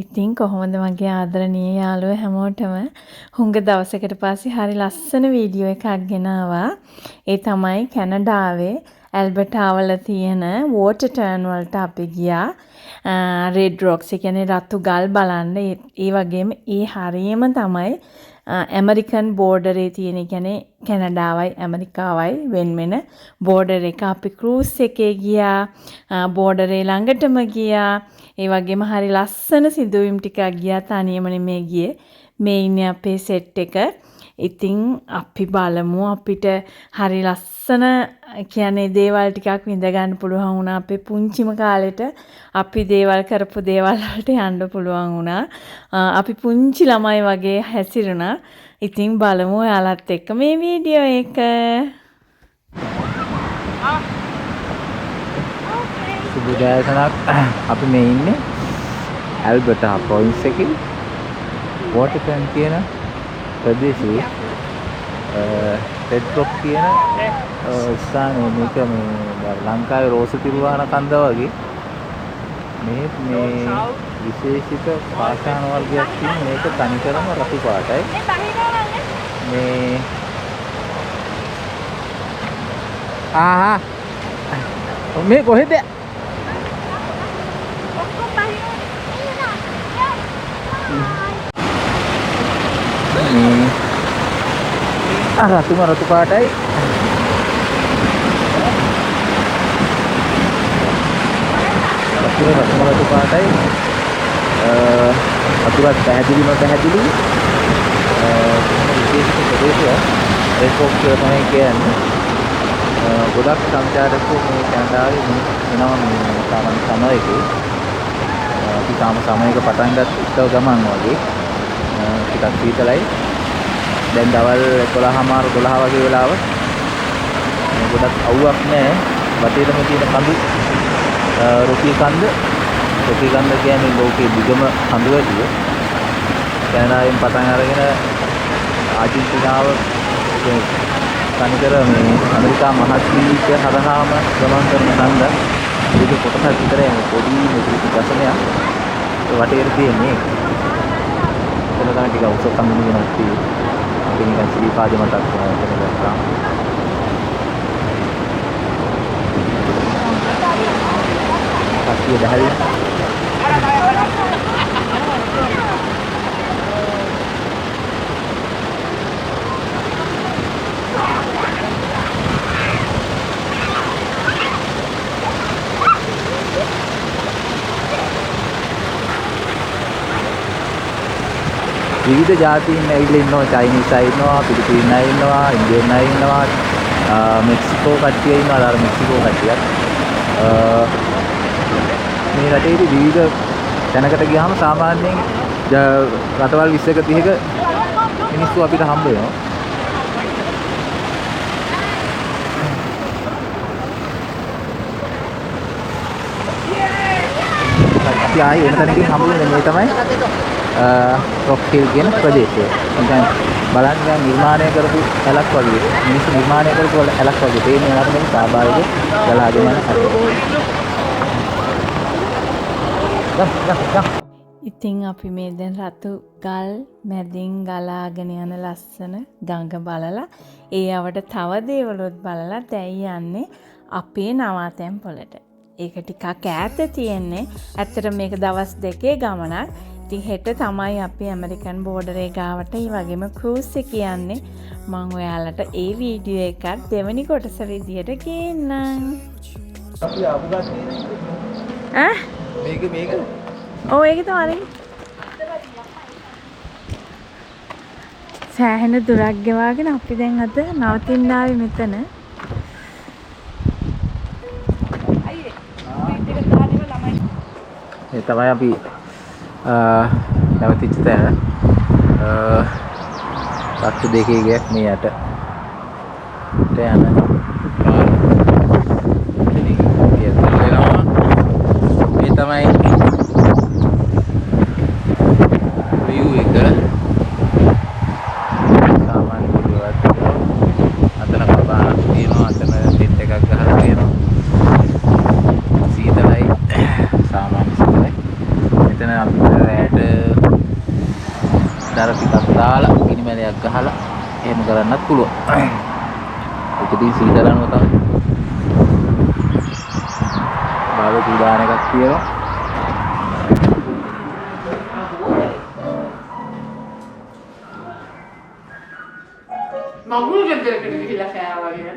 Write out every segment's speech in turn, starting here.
ඉතින් කොහොමද මගේ ආදරණීය යාළුවෝ හැමෝටම හුඟ දවසකට පස්සේ හරි ලස්සන වීඩියෝ එකක් ගෙනාවා. ඒ තමයි කැනඩාවේ ඇල්බර්ටා වල තියෙන වෝටර් ටර්න් වලට අපි ගියා. රෙඩ් රොක්ස් කියන්නේ රතු ගල් බලන්න. ඒ වගේම ඒ හරියම තමයි ඇමරිකන් බෝඩරේ තියෙන කියන්නේ කැනඩාවයි ඇමරිකාවයි වෙන වෙන බෝඩර් එක. අපි ක්‍රූස් එකේ ගියා. බෝඩරේ ළඟටම ගියා. ඒ වගේම හරි ලස්සන සිදුවීම් ටිකක් ගියා. තනියම නෙමෙයි ගියේ. මේ ඉන්නේ අපේ සෙට් එක. ඉතින් අපි බලමු අපිට හරි ලස්සන කියන්නේ දේවල් ටිකක් විඳ ගන්න පුළුවන් වුණා. අපේ පුංචිම කාලෙට අපි දේවල් කරපු දේවල් වලට යන්න පුළුවන් වුණා. අපි පුංචි ළමයි වගේ හැසිරුණා. ඉතින් බලමු ඔයාලත් එක්ක මේ වීඩියෝ එක. සුබදෑසනක්. අපි මේ ඉන්නේ ඇල්බර්ටා ප්‍රොවින්ස් එකේ වෝටර් ටර්න් කියන ප්‍රදේශයේ රෙඩ් රොක් කියන ස්ථානයේ මේක මේ ලංකාවේ රෝස තිරුවාන කන්ද වගේ මේ විශේෂිත පාෂාණ වර්ගයක් තියෙන මේක තනිකරම රතු පාටයි. මේ කොහෙද? රතු පාටයි. රතු පාටයි. අතුරත් පැහැදිලි නොපැහැදිලි විශේෂ ප්‍රදේශයක් රෙඩ් රොක් කියලා තමයි කියන්නේ. ගොඩක් සංචාරකයෝ මේ කැනඩාවේ එනවා මේ සාමාන්‍ය සමයකේ. අපි සමයක පටන් ගත්ත ගමන් වගේ ටිකක් සීතලයි. දැන් දවල් 11:00 12 වගේ වෙලාව. ගොඩක් අවුවක් නැහැ. වටේටම තියෙන කඳු රොකී කන්ද. රොකී කන්ද කියන්නේ ලෝකයේ දිගම කඳු වැටිය. කැනඩාවෙන් පටන් අරගෙන ආජන්ටිනාව තනිකර මේ ඇමරිකා මහද්වීපය හරහාම ගමන් කරන කන්ද. ඒක කොටසක් විතරයි පොඩි මෙතුරු ගසනයක් වටේට තියෙන්නේ. එතන තමයි ටික උස කඳු වෙනස් තියෙන්නේ. අපි නිකන් සිලිපාද මතක් කරනවා. පස්සිය දැහැලි. විවිධ ජාතීන් ඇවිල්ලා ඉන්නවා. චයිනීස් අය ඉන්නවා, පිලිපීන අය ඉන්නවා, ඉන්දියන් අය ඉන්නවා, මෙක්සිකෝ කට්ටිය ඉන්නවා. අර මෙක්සිකෝ කට්ටියක්. මේ රටේදී විවිධ තැනකට ගියාම සාමාන්‍යයෙන් රටවල් 20ක 30ක මිනිස්සු අපිට හම්බ වෙනවා. අපි ආයේ වෙන තැනකින් හම්බ වෙන්නේ මේ තමයි රොක් හිල් කියන ප්‍රදේශය. නිකන් බලන්න නිකන් නිර්මාණය කරපු ඇලක් වගේ. මිනිස්සු නිර්මාණය කරපු ඇලක් වගේ. තේන්නේ නැහැ මේක ස්වාභාවික ගලාගෙන යන හැටි. ඉතින් අපි මේ දැන් රතු ගල් මැදින් ගලාගෙන යන ලස්සන ගඟ බලලා ඒ යවට තව දේවලුත් බලලා දැන් යන්නේ අපේ නවාතැන් පොළට. ඒක ටිකක් ඈත තියෙන්නේ. ඇත්තට මේක දවස් 2 ගමනක්. ඉතින් හෙට තමයි අපි ඇමරිකන් බෝඩරේ ගාවට ඒ වගේම ක්‍රූස් එක යන්නේ. මම ඔයාලට ඒ වීඩියෝ එකත් දෙවෙනි කොටස විදියට ගේන්නම්. අපි ආපු ගාස්නේ. මේක ඔව් ඒක තමයි. සෑහෙන දුරක් ගෙවාගෙන අපි දැන් අද නවතින්න ආවේ මෙතන. ඒ තමයි අපි නැවතිච්ච තැන. තත්තු දෙකේ ගියක් මේ යට යන මේ තමයි view එක. සාමාන්‍ය විදිහට අතන කපාරක් තියෙනවා. අතන ටෙන්ට් එකක් ගහලා තියෙනවා. සීතලයි. සාමාන්‍ය සීතලයි. මෙතන අපි රැට දර ටිකක් දාලා ගිනිමැලයක් ගහලා එහෙම කරන්නත් පුළුවන්. ඒක ඉතින් සීතලනව තමයි. බාබකු දාන එකක් තියෙනවා. මගුල් ගෙදරකට ගිහිල්ලා කෑවා වගේ.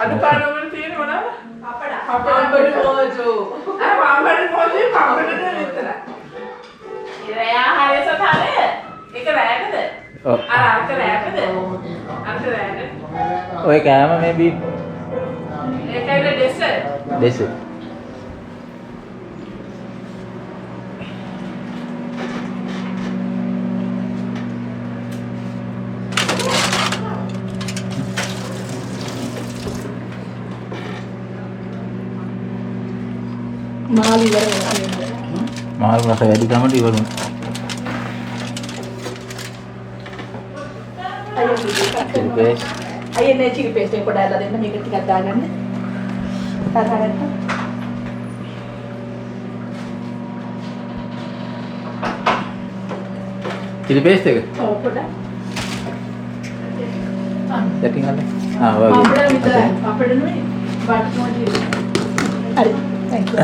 අඩපාඩම් වල තියෙන මොනවාද? පාපඩ මොජෝ. පාපඩ විතරයි. ඉරයා හරිය සතානේ. ඒක රැකද? ඔව්. අර රැකද? අර රැකද? ඔය කෑම මේ බී ඒකයිද ඩෙසර්ට්. දෙසෙත්. මාළි වල මාළු රස වැඩි කමට ඉවරුන. අයියනේ චිලි පේස්ට් එක පොඩ්ඩක් දෙන්න මේක ටිකක් දාගන්න. තරහට. චිලි පේස්ට් එක. ඔව් පොඩ්ඩක්. දැකින් අල්ල. වගේ. පාපඩ විතරයි. පාපඩ නෙවෙයි. බට් මොජි. හරි. thank you.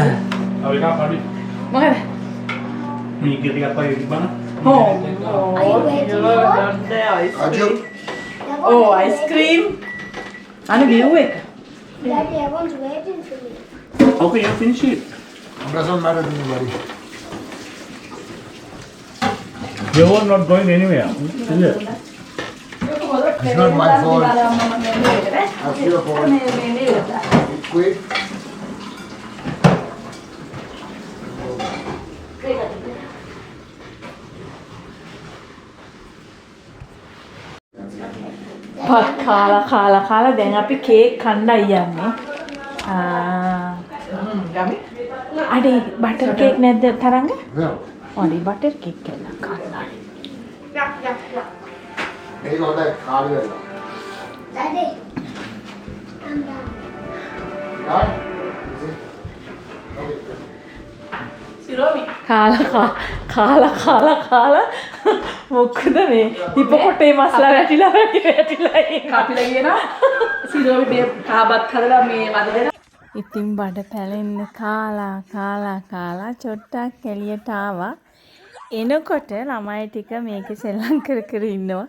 Avika padi. මොකද? Mee ටිකක් වගේ තිබ්බන. Oh, ice cream. And a view එක. Daddy, I want to wait until you. Okay, you finish it. Doesn't matter to me, buddy. They were not going anywhere. Is it? It's not my fault. That's your fault. Quit. පත් කාලා දැන් අපි cake කණ්ඩායි යන්නේ. ගමි. අඩේ butter cake නැද්ද තරංග? Yeah. ඔඩි butter cake කියලා කණ්ඩායි. Take all that card. Daddy, I'm down. Done? Is it? Okay. සිරෝමි. කාලා මොකද මේ හිපකොටේ මස්ලා වැටිලා ඉන්නේ. කපිලා කියනවා. සිරෝමි මේ කාබත් හදලා මේ වද දෙන. ඉතින් බඩ පැලෙන්න කාලා චොට්ටක් එළියට ආවා. එනකොට ළමයි ටික මේකේ සෙල්ලම් කර ඉන්නවා.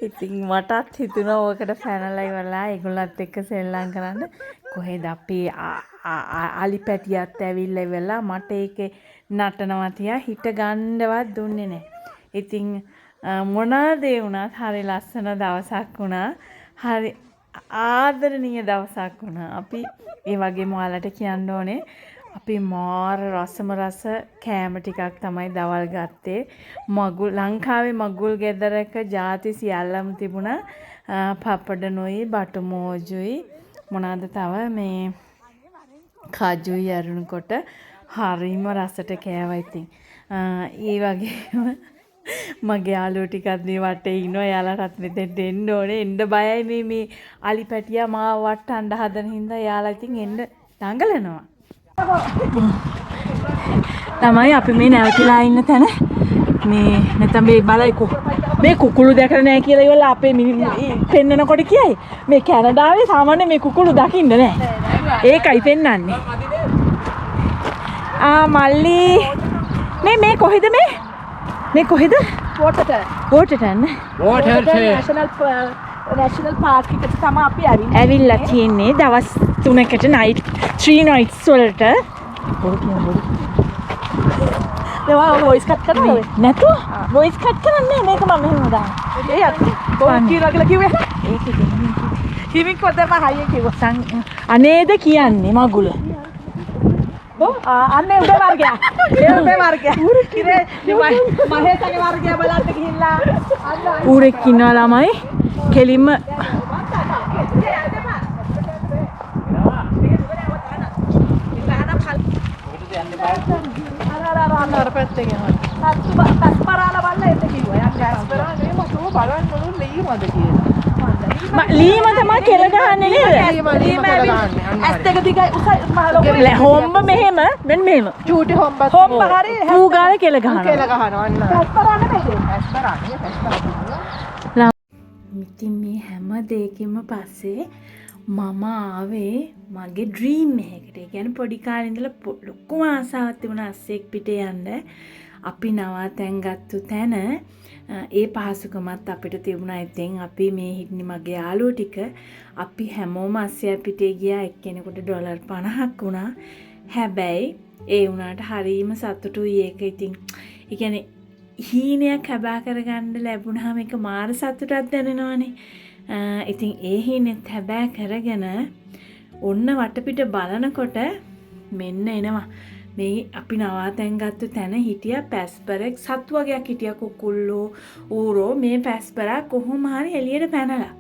ඉතින් මටත් හිතුණා ඕකට පැනලා ඉවරලා ඒගොල්ලත් එක්ක සෙල්ලම් කරන්න. කොහෙද අපේ අලි පැටියත් ඇවිල්ලා ඉවරලා මට ඒකේ නටනවා තියා හිට ගන්නවත් දුන්නේ නැහැ. ඉතින් මොනවාද ඒ වුණත් හරි ලස්සන දවසක් වුණා. හරි ආදරණීය දවසක් වුණා. අපි ඒ වගේම ඔයාලට කියන්න ඕනේ අපි මාර රසම රස කෑම ටිකක් තමයි දවල් ගත්තේ. මගුල් ලංකාවේ මගුල් ගෙදරක ಜಾති සියල්ලම තිබුණා. පපඩනොයි බටු මෝජුයි මොනවාද තව මේ කජුයි අරුණකොට හරිම රසට කෑවා ඉතින්. ඒ වගේම මගේ යාළුවෝ ටිකත් මේ වටේ ඉන්නවා. එයාලටත් මෙතෙන්ට එන්න ඕනේ. එන්න බයයි මේ අලි පැටියා මාව වට්ටන්න හදන හින්දා එයාලා ඉතින් එන්න දඟලනවා. තමයි අපි මේ නැවතිලා ඉන්න තැන මේ නැත්නම් මේ බලයිකෝ මේ කුකුළු දැකලා නැහැ කියලා ඉවරලා අපේ පෙන්නනකොට කියයි මේ කැනඩාවේ සාමාන්‍ය මේ කුකුළු දකින්න නැහැ. ඒකයි පෙන්නන්නේ. මල්ලි මේ කොහෙද මේ කොහෙද? වෝටර් යන්නේ. නැෂනල් පාර්ක් එකට තමයි අපි ඇවිල්ලා තියෙන්නේ දවස් 3කට night 3 nights වලට. ඒවා වොයිස් කට් කරනවද? නැතුව වොයිස් කට් කරන්නේ මේක මම මෙහෙම දාන්න. ඒ අත්ති කොහොමද කියලා කිව්වේ? ඒකේ හිමින් කොතම හයිය කිව්වා. අනේද කියන්නේ මගුල. අන්නේ උඩ වර්ගය. ඒ උඩ වර්ගය. ඉතින් මහේසගේ වර්ගය බලන්න ගිහිල්ලා ඌරෙක් ඉන්නවා ළමයි. කෙලින්ම අර පැත්තේ යනවා. තස්පරාල බලලා එන්න කිව්වා. යක් ගෑස්පරා නේ මම බලන්න ඕන ලීමද කියලා. ලීම තමයි කෙල ගහන්නේ නේද? ඇස් දෙක දිගයි උසයි මහලොකු හොම්බ මෙහෙම මෙන්න මෙහෙම. චූටි හොම්බ හොම්බ හරි පූගාල කෙල ගහනවා. ගහනවා අන්න. ඇස් කරන්නේ ඉතින් මේ හැම දෙයකින්ම පස්සේ මම ආවේ මගේ ඩ්‍රීම් එකකට. ඒ කියන්නේ පොඩි කාලේ ඉඳලා ලොකුම ආසාවක් තිබුණා අස්සෙක් පිටේ යන්න. අපි නවාතැන් ගත්තු තැන ඒ පහසුකමත් අපිට තිබුණා. ඉතින් අපි මේ හිටින්නේ මගේ යාළුවෝ ටික. අපි හැමෝම අස්සයා පිටේ ගියා. එක්කෙනෙකුට ඩොලර් 50ක් වුණා. හැබැයි ඒ වුණාට හරීම සතුටුයි ඒක. ඉතින් ඒ කියන්නේ හීනයක් හැබා කරගන්න ලැබුණාම ඒක මාර සතුටක් දැනෙනවනේ. ඉතින් ඒ හීනෙත් හැබෑ කරගෙන ඔන්න වටපිට බලනකොට මෙන්න එනවා. මේ අපි නවාතැන් ගත්ත තැන හිටිය පැස්පරෙක් සත්තු වගේක් හිටිය කුකුල්ලෝ ඌරෝ මේ පැස්පරා කොහොම හරි එළියට පැනලා.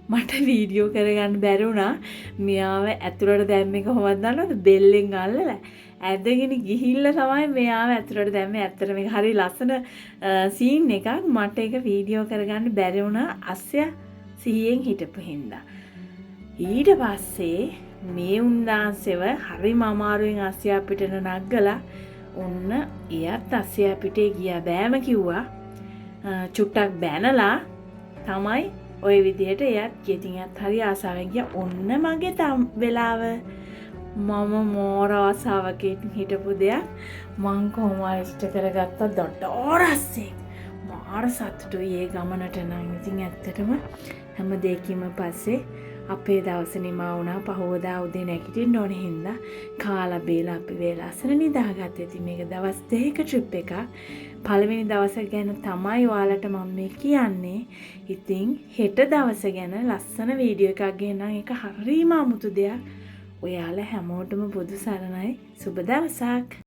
මට වීඩියෝ කරගන්න බැරි වුණා. මෙයාව ඇතුළට දැම්මේ කොහොමද දන්නවද? බෙල්ලෙන් අල්ලලා ඇදගෙන ගිහිල්ලා තමයි මෙයාව ඇතුළට දැම්මේ. ඇත්තට මේක හරි ලස්සන සීන් එකක්. මට ඒක වීඩියෝ කරගන්න බැරි වුණා අස්සයා සිහියෙන් හිටපු හින්දා. ඊට පස්සේ මේ උන්දාන්සෙව හරිම අමාරුවෙන් අස්සයා පිටට නග්ගලා ඔන්න එයත් අස්සයා පිටේ ගියා. බෑම කිව්වා. චුට්ටක් බැනලා තමයි ওই විදිහට එයත් ගෙතියත් හරි ආසාවෙන් ගියා. ඔන්න මගේ වෙලාව. මම මෝර ආසාවකින් හිටපු දෙයක් මං කොහොම ඉෂ්ට කරගත්තා දොඩෝරස්සේ. මාර සතුටුයි ඒ ගමනට නම්. ඉතින් ඇත්තටම හැම දෙයකින්ම පස්සේ අපේ දවස නිමා වුණා. පහවදා උදේ නැගිටින්න ඕනේ හින්දා කාලා බේලා අපි වේලාසන නිදාගත්තා. ඉතින් මේක දවස් දෙකක ට්‍රිප් එකක්. පළවෙනි දවස ගැන තමයි ඔයාලට මම මේ කියන්නේ. ඉතින් හෙට දවස ගැන ලස්සන වීඩියෝ එකක් ගෙනනම් ඒක හරිම අමුතු දෙයක්. ඔයාලා හැමෝටම බුදු සරණයි. සුබ දවසක්.